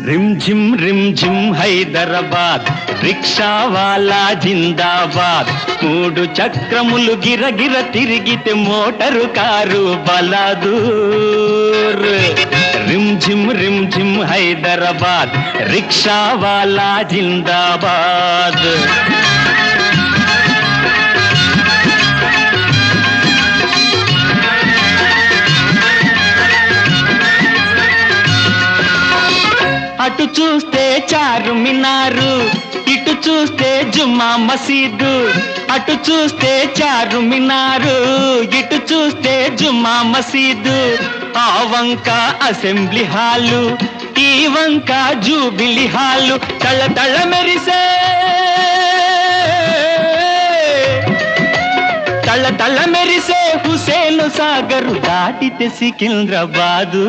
rim झिम Hyderabad rickshaw వాలా జిందాబాద్ మూడు చక్రములు గిరగిర తిరిగితే మోటారు కారు బలాదూర్ रिम झिम హైదరాబాద్ రిక్షా వాలా జిందాబాద్ అటు చూస్తే చారుమినారు ఇటు చూస్తే జుమ్మా మసీదు అటు చూస్తే చారుమినారు ఇటు చూస్తే జుమ్మా మసీదు ఆ వంక అసెంబ్లీ హాలు ఈ వంక జూబిలీ హాలు తళ తళ మెరిసే తళ తళ మెరిసే హుసేన్ సాగరు దాటితే సికింద్రాబాదు